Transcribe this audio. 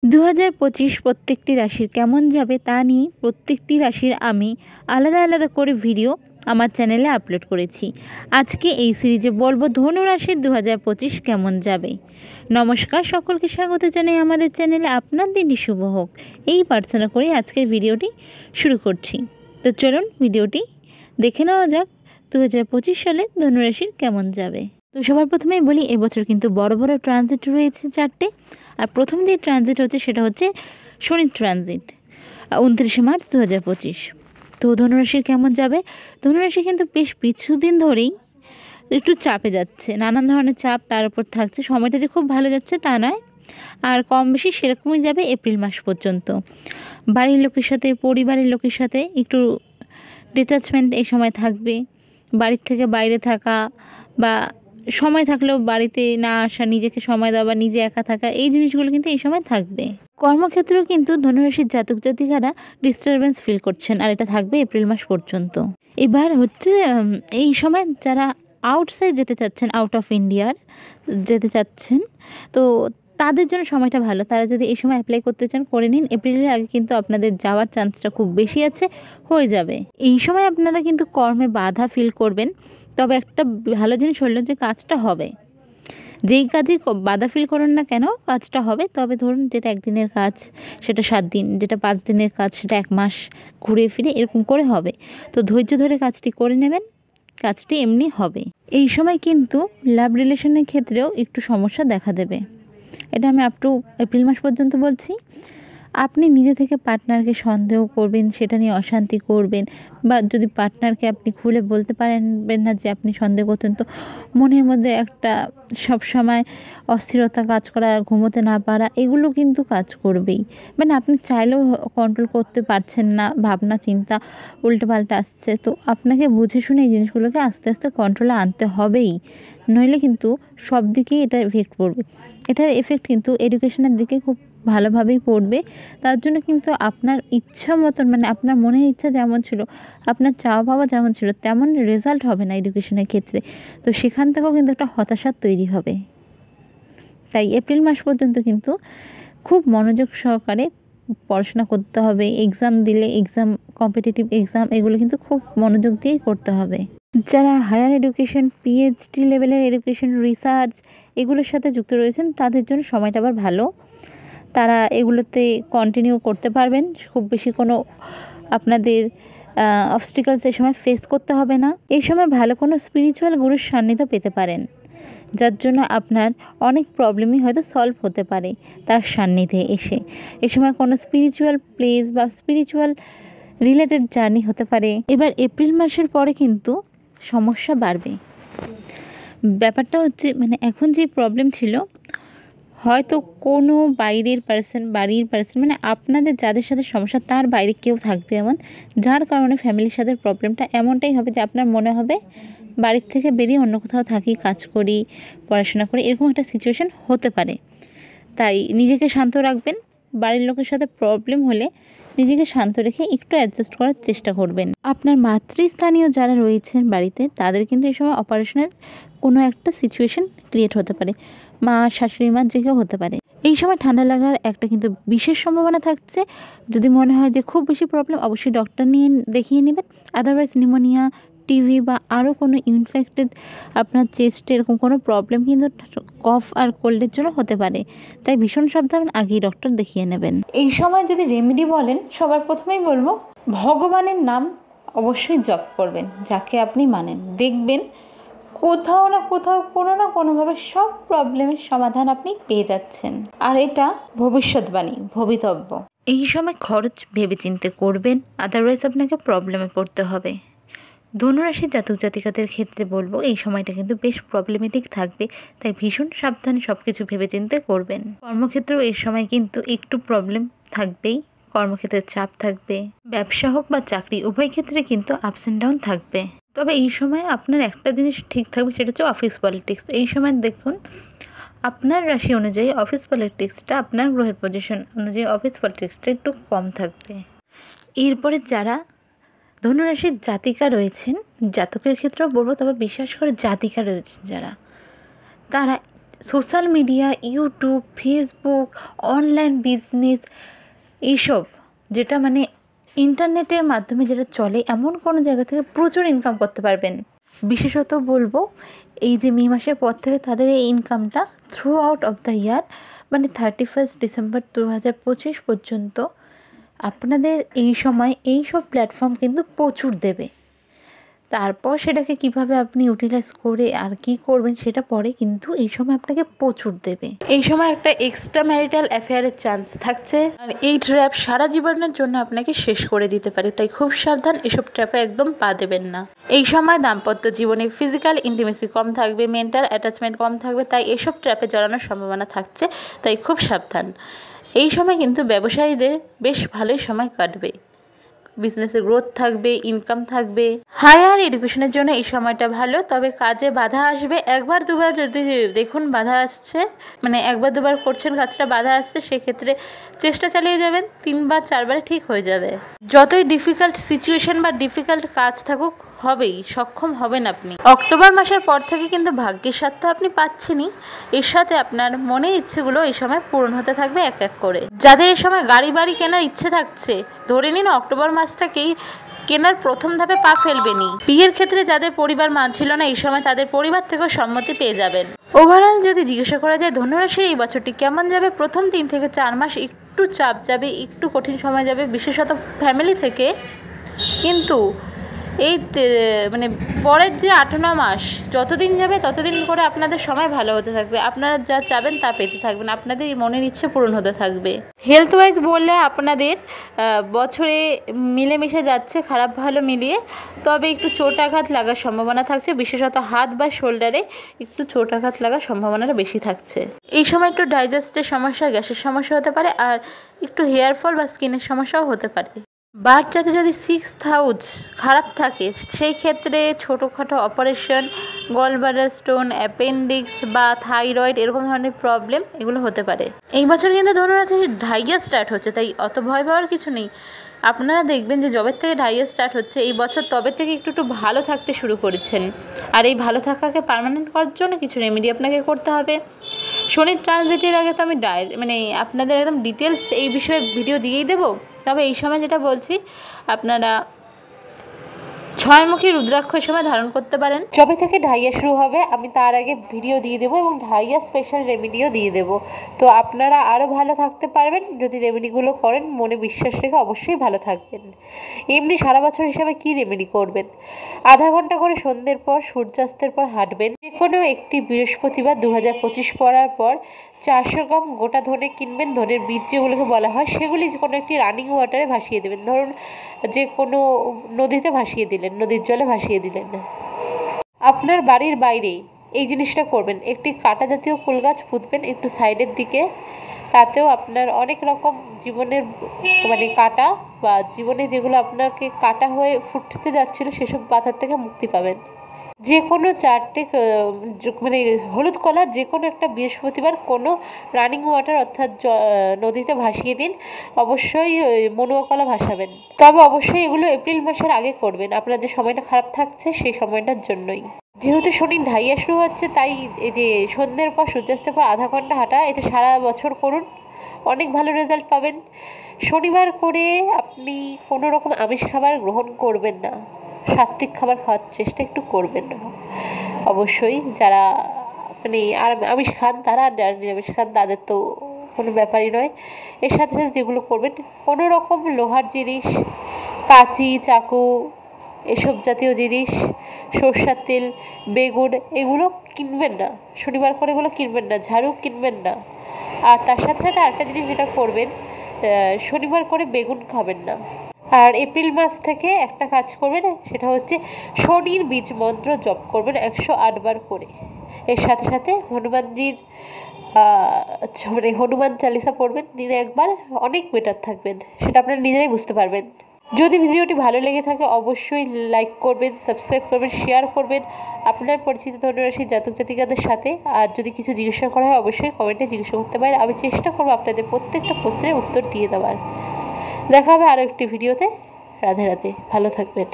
2025 প্রত্যেকটি রাশির কেমন যাবে তা নিয়ে প্রত্যেকটি রাশির আমি আলাদা আলাদা করে ভিডিও আমার চ্যানেলে আপলোড করেছি। আজকে এই সিরিজে বলবো ধনু রাশির 2025 কেমন যাবে। নমস্কার, সকলকে স্বাগত জানাই আমাদের চ্যানেলে। আপনার দিনটি শুভ হোক এই প্রার্থনা করে আজকের ভিডিওটি শুরু করছি। তো চলুন ভিডিওটি দেখে নেওয়া যাক 2025 সালে ধনু রাশির কেমন যাবে। তো সবার প্রথমেই বলি, এবছর কিন্তু বড় বড় ট্রানজিট রয়েছে চারটে। আর প্রথম যে ট্রানজিট হচ্ছে সেটা হচ্ছে শনির ট্রানজিট 29 মার্চ 2025। তো ধনুরাশির কেমন যাবে? ধনুরাশি কিন্তু বেশ কিছুদিন ধরেই একটু চাপে যাচ্ছে, নানান ধরনের চাপ তার উপর থাকছে। সময়টা যে খুব ভালো যাচ্ছে তা নয়, আর কম বেশি সেরকমই যাবে এপ্রিল মাস পর্যন্ত। বাড়ির লোকের সাথে, পরিবারের লোকের সাথে একটু ডিট্যাচমেন্ট এই সময় থাকবে। বাড়ির থেকে বাইরে থাকা বা সময় থাকলেও বাড়িতে না আসা, নিজেকে সময় দেওয়া বা নিজে একা থাকা, এই জিনিসগুলো কিন্তু এই সময় থাকবে। কর্মক্ষেত্রেও কিন্তু ধনুরাশির জাতক জাতিকারা ডিস্টারবেন্স ফিল করছেন, আর এটা থাকবে এপ্রিল মাস পর্যন্ত। এবার হচ্ছে এই সময় যারা আউটসাইড যেতে চাচ্ছেন, আউট অফ ইন্ডিয়ার যেতে চাচ্ছেন, তো তাদের জন্য সময়টা ভালো। তারা যদি এই সময় অ্যাপ্লাই করতে চান করে নিন। এপ্রিলের আগে কিন্তু আপনাদের যাওয়ার চান্সটা খুব বেশি আছে, হয়ে যাবে। এই সময় আপনারা কিন্তু কর্মে বাধা ফিল করবেন, তবে একটা ভালো জিনিস হলো যে কাজটা হবে। যেই কাজে বাধা ফিল করুন না কেন, কাজটা হবে। তবে ধরুন যেটা একদিনের কাজ সেটা 7 দিন, যেটা 5 দিনের কাজ সেটা 1 মাস ঘুরে ফিরে এরকম করে হবে। তো ধৈর্য ধরে কাজটি করে নেবেন, কাজটি এমনি হবে। এই সময় কিন্তু লাভ রিলেশনের ক্ষেত্রেও একটু সমস্যা দেখা দেবে। এটা আমি আপ টু এপ্রিল মাস পর্যন্ত বলছি। আপনি নিজে থেকে পার্টনারকে সন্দেহ করবেন, সেটা নিয়ে অশান্তি করবেন, বা যদি পার্টনারকে আপনি খুলে বলতে পারবেন না যে আপনি সন্দেহ করতেন, তো মনের মধ্যে একটা সবসময় অস্থিরতা কাজ করা, ঘুমোতে না পারা, এগুলো কিন্তু কাজ করবেই। মানে আপনি চাইলেও কন্ট্রোল করতে পারছেন না, ভাবনা চিন্তা উল্টোপাল্টা আসছে। তো আপনাকে বুঝে শুনে এই জিনিসগুলোকে আস্তে আস্তে কন্ট্রোলে আনতে হবেই, নইলে কিন্তু সব দিকেই এটার এফেক্ট পড়বে। এটার এফেক্ট কিন্তু এডুকেশনের দিকে খুব ভালোভাবেই পড়বে। তার জন্য কিন্তু আপনার ইচ্ছা মতন, মানে আপনার মনের ইচ্ছা যেমন ছিল, আপনার চাওয়া পাওয়া যেমন ছিল, তেমন রেজাল্ট হবে না এডুকেশনের ক্ষেত্রে। তো সেখান থেকেও কিন্তু একটা হতাশা তৈরি হবে। তাই এপ্রিল মাস পর্যন্ত কিন্তু খুব মনোযোগ সহকারে পড়াশোনা করতে হবে। এক্সাম দিলে, এক্সাম, কম্পিটিটিভ এক্সাম, এগুলো কিন্তু খুব মনোযোগ দিয়েই করতে হবে। যারা হায়ার এডুকেশন, পিএইচডি লেভেলের এডুকেশন, রিসার্চ এগুলোর সাথে যুক্ত রয়েছেন, তাদের জন্য সময়টা আবার ভালো। তারা এগুলোতে কন্টিনিউ করতে পারবেন। খুব বেশি কোনো আপনাদের অবস্টিকলস এই সময় ফেস করতে হবে না। এই সময় ভালো কোনো স্পিরিচুয়াল গুরুর সান্নিধ্য পেতে পারেন, যার জন্য আপনার অনেক প্রবলেমই হয়তো সলভ হতে পারে তার সান্নিধ্যে এসে। এই সময় কোনো স্পিরিচুয়াল প্লেস বা স্পিরিচুয়াল রিলেটেড জার্নি হতে পারে। এবার এপ্রিল মাসের পরে কিন্তু সমস্যা বাড়বে। ব্যাপারটা হচ্ছে, মানে এখন যে প্রবলেম ছিল, হয়তো কোনো বাইরের পার্সন, বাড়ির পার্সন, মানে আপনাদের যাদের সাথে সমস্যা তার বাইরে কেউ থাকবে এমন, যার কারণে ফ্যামিলির সাথে প্রবলেমটা এমনটাই হবে যে আপনার মনে হবে বাড়ির থেকে বেরিয়ে অন্য কোথাও থাকি, কাজ করি, পড়াশোনা করি, এরকম একটা সিচুয়েশন হতে পারে। তাই নিজেকে শান্ত রাখবেন। বাড়ির লোকের সাথে প্রবলেম হলে নিজেকে শান্ত রেখে একটু অ্যাডজাস্ট করার চেষ্টা করবেন। আপনার মাতৃস্থানীয় যারা রয়েছেন বাড়িতে, তাদের কিন্তু এই সময় অপারেশনের কোনো একটা সিচুয়েশন ক্রিয়েট হতে পারে। মা, শাশুড়ি মা, যে কেউ হতে পারে। এই সময় ঠান্ডা লাগার একটা কিন্তু বিশেষ সম্ভাবনা থাকছে। যদি মনে হয় যে খুব বেশি প্রবলেম, অবশ্যই ডক্টর নিয়ে দেখিয়ে নেবেন। আদারওয়াইজ নিউমোনিয়া, টিভি বা আরও কোনো ইনফেক্টেড আপনার চেস্টে এরকম কোনো প্রবলেম কিন্তু কফ আর কোল্ডের জন্য হতে পারে। তাই ভীষণ সাবধান, আগেই ডক্টর দেখিয়ে নেবেন। এই সময় যদি রেমেডি বলেন, সবার প্রথমেই বলবো ভগবানের নাম অবশ্যই জপ করবেন, যাকে আপনি মানেন। দেখবেন কোথাও না কোথাও, কোনো না কোনোভাবে সব প্রবলেমের সমাধান আপনি পেয়ে যাচ্ছেন। আর এটা ভবিষ্যৎবাণী, ভবিতব্য। এই সময় খরচ ভেবেচিন্তে করবেন, আদারওয়াইজ আপনাকে প্রবলেমে পড়তে হবে। ধনুরাশির জাতক জাতিকাদের ক্ষেত্রে বলবো এই সময়টা কিন্তু বেশ প্রবলেমেটিক থাকবে, তাই ভীষণ সাবধানে সব কিছু ভেবেচিন্তে করবেন। কর্মক্ষেত্রেও এই সময় কিন্তু একটু প্রবলেম থাকবেই, কর্মক্ষেত্রে চাপ থাকবে। ব্যবসা হোক বা চাকরি, উভয় ক্ষেত্রে কিন্তু আপস অ্যান্ড ডাউন থাকবে। তবে এই সময় আপনার একটা জিনিস ঠিক থাকবে, সেটা হচ্ছে অফিস পলিটিক্স। এই সময় দেখুন আপনার রাশি অনুযায়ী অফিস পলিটিক্সটা, আপনার গ্রহের পজিশন অনুযায়ী অফিস পলিটিক্সটা একটু কম থাকবে। এরপরে যারা ধনুরাশির জাতিকা রয়েছেন, জাতকের ক্ষেত্রেও বলবো, তবে বিশেষ করে জাতিকা রয়েছেন যারা, তারা social media, YouTube, Facebook, online business এইসব যেটা মানে ইন্টারনেটের মাধ্যমে যেটা চলে এমন কোনো জায়গা থেকে প্রচুর ইনকাম করতে পারবেন। বিশেষত বলবো এই যে মে মাসের পর থেকে তাদের এই ইনকামটা through out of the year মানে 31 ডিসেম্বর 2025 পর্যন্ত আপনাদের এই সময় এই সব প্ল্যাটফর্ম কিন্তু প্রচুর দেবে। তারপর সেটাকে কিভাবে আপনি ইউটিলাইজ করে আর কি করবেন সেটা পরে, কিন্তু এই সময় আপনাকে প্রচুর দেবে। এই সময় একটা এক্সট্রা ম্যারিটাল অ্যাফেয়ারের চান্স থাকছে, আর এই ট্র্যাপ সারা জীবনের জন্য আপনাকে শেষ করে দিতে পারে। তাই খুব সাবধান, এসব ট্র্যাপে একদম পা দেবেন না। এই সময় দাম্পত্য জীবনে ফিজিক্যাল ইন্টিমেসি কম থাকবে, মেন্টাল অ্যাটাচমেন্ট কম থাকবে, তাই এসব ট্র্যাপে জড়ানোর সম্ভাবনা থাকছে। তাই খুব সাবধান। এই সময় কিন্তু ব্যবসায়ীদের বেশ ভালোই সময় কাটবে, বিজনেসের গ্রোথ থাকবে, ইনকাম থাকবে। হায়ার এডুকেশনের জন্য এই সময়টা ভালো, তবে কাজে বাধা আসবে। একবার দুবার যদি দেখুন বাধা আসছে, মানে একবার দুবার করছেন কাজটা বাধা আসছে, সেক্ষেত্রে চেষ্টা চালিয়ে যাবেন, 3বার 4বারে ঠিক হয়ে যাবে। যতই ডিফিকাল্ট সিচুয়েশন বা ডিফিকাল্ট কাজ থাকুক হবেই, সক্ষম হবেন আপনি। অক্টোবর মাসের পর থেকে কিন্তু ভাগ্যের সাথ তো আপনি পাচ্ছেনই, এর সাথে আপনার মনের ইচ্ছেগুলো এই সময় পূরণ হতে থাকবে এক এক করে। যাদের এই সময় গাড়ি বাড়ি কেনার ইচ্ছে থাকছে, ধরে নিন অক্টোবর মাস থেকেই কেনার প্রথম ধাপে পা ফেলবেনই। বিয়ের ক্ষেত্রে যাদের পরিবার মানছিল না, এই সময় তাদের পরিবার থেকেও সম্মতি পেয়ে যাবেন। ওভারঅল যদি জিজ্ঞাসা করা যায় ধনুরাশির এই বছরটি কেমন যাবে, প্রথম 3 থেকে 4 মাস একটু চাপ যাবে, একটু কঠিন সময় যাবে, বিশেষত ফ্যামিলি থেকে। কিন্তু এই মানে পরের যে 8-9 মাস যতদিন যাবে ততদিন করে আপনাদের সময় ভালো হতে থাকবে, আপনারা যা চাবেন তা পেতে থাকবেন, আপনাদের মনের ইচ্ছে পূরণ হতে থাকবে। হেলথ ওয়াইজ বললে আপনাদের বছরে মিলেমিশে যাচ্ছে, খারাপ ভালো মিলিয়ে, তবে একটু চোট আঘাত লাগার সম্ভাবনা থাকছে, বিশেষত হাত বা শোল্ডারে একটু চোট আঘাত লাগার সম্ভাবনাটা বেশি থাকছে। এই সময় একটু ডাইজেস্টের সমস্যা, গ্যাসের সমস্যা হতে পারে, আর একটু হেয়ার ফল বা স্কিনের সমস্যাও হতে পারে। বার্থ চার্টে যদি 6th হাউস খারাপ থাকে, সেই ক্ষেত্রে ছোটোখাটো অপারেশন, গলব্লাডার স্টোন, অ্যাপেন্ডিক্স বা থাইরয়েড এরকম ধরনের প্রবলেম এগুলো হতে পারে। এই বছর কিন্তু ধনুরাশির ঢাইয়া স্টার্ট হচ্ছে, তাই অত ভয় পাওয়ার কিছু নেই। আপনারা দেখবেন যে যবে থেকে ঢাইয়া স্টার্ট হচ্ছে এই বছর, তবে থেকে একটু ভালো থাকতে শুরু করেছেন। আর এই ভালো থাকাকে পার্মানেন্ট করার জন্য কিছু রেমেডি আপনাকে করতে হবে। শনির ট্রানজিটের আগে তো আমি মানে আপনাদের একদম ডিটেলস এই বিষয়ে ভিডিও দিয়েই দেবো, তবে এই সময় যেটা বলছি আপনারা 6মুখী রুদ্রাক্ষ এই সময় ধারণ করতে পারেন। যবে থেকে ঢাইয়া শুরু হবে আমি তার আগে ভিডিও দিয়ে দেবো এবং ঢাইয়া স্পেশাল রেমেডিও দিয়ে দেবো, তো আপনারা আরও ভালো থাকতে পারবেন যদি রেমেডিগুলো করেন। মনে বিশ্বাস রেখে অবশ্যই ভালো থাকবেন। এমনি সারা বছর হিসাবে কি রেমেডি করবেন, আধা ঘন্টা করে সন্ধ্যের পর সূর্যাস্তের পর হাঁটবেন। যে কোনো একটি বৃহস্পতিবার 2025 পড়ার পর 400 গ্রাম গোটা ধনে কিনবেন, ধনের বীজ যেগুলোকে বলা হয়, সেগুলি যে কোনো একটি রানিং ওয়াটারে ভাসিয়ে দেবেন। ধরুন যে কোনো নদীতে ভাসিয়ে দিলেন, নদীর জলে ভাসিয়ে দিলেন। আপনার বাড়ির বাইরে এই জিনিসটা করবেন, একটি কাঁটা জাতীয় ফুল গাছ পুঁতবেন একটু সাইডের দিকে, তাতেও আপনার অনেক রকম জীবনের মানে কাটা বা জীবনে যেগুলো আপনাকে কাটা হয়ে ফুটতে যাচ্ছিলো সেসব বাধার থেকে মুক্তি পাবেন। যে কোনো 4টে মানে হলুদ কলা যে কোনো একটা বৃহস্পতিবার কোনো রানিং ওয়াটার অর্থাৎ নদীতে ভাসিয়ে দিন। অবশ্যই মনুয়া কলা ভাসাবেন, তবে অবশ্যই এগুলো এপ্রিল মাসের আগে করবেন, আপনার যে সময়টা খারাপ থাকছে সেই সময়টার জন্যই। যেহেতু শনি ঢাইয়া শুরু হচ্ছে, তাই এই যে সন্ধ্যের পর সূর্যাস্তের পর আধা ঘন্টা হাঁটা, এটা সারা বছর করুন, অনেক ভালো রেজাল্ট পাবেন। শনিবার করে আপনি কোনো রকম আমিষ খাবার গ্রহণ করবেন না, সাত্ত্বিক খাবার খাওয়ার চেষ্টা একটু করবেন না। অবশ্যই যারা মানে আমিষ খান তারা, যারা নিরামিষ খান তাদের তো কোনো ব্যাপারই নয়। এর সাথে সাথে যেগুলো করবেন, কোনো রকম লোহার জিনিস, কাঁচি, চাকু, এসব জাতীয় জিনিস, সরষের তেল, বেগুন এগুলো কিনবেন না শনিবার করে, এগুলো কিনবেন না। ঝাড়ু কিনবেন না। আর তার সাথে সাথে আরেকটা জিনিস যেটা করবেন, শনিবার করে বেগুন খাবেন না। আর এপ্রিল মাস থেকে একটা কাজ করবেন, সেটা হচ্ছে শনির বীজ মন্ত্র জপ করবেন 108 বার করে। এর সাথে সাথে হনুমানজির মানে হনুমান চালিসা পড়বেন দিনে একবার, অনেক বেটার থাকবেন, সেটা আপনারা নিজেরাই বুঝতে পারবেন। যদি ভিডিওটি ভালো লেগে থাকে অবশ্যই লাইক করবেন, সাবস্ক্রাইব করবেন, শেয়ার করবেন আপনার পরিচিত ধনুরাশির জাতক জাতিকাদের সাথে। আর যদি কিছু জিজ্ঞাসা করা হয় অবশ্যই কমেন্টে জিজ্ঞাসা করতে পারেন, আমি চেষ্টা করবো আপনাদের প্রত্যেকটা প্রশ্নের উত্তর দিয়ে দেওয়ার। দেখা হবে আরও একটি ভিডিওতে। রাধে রাধে, ভালো থাকবেন।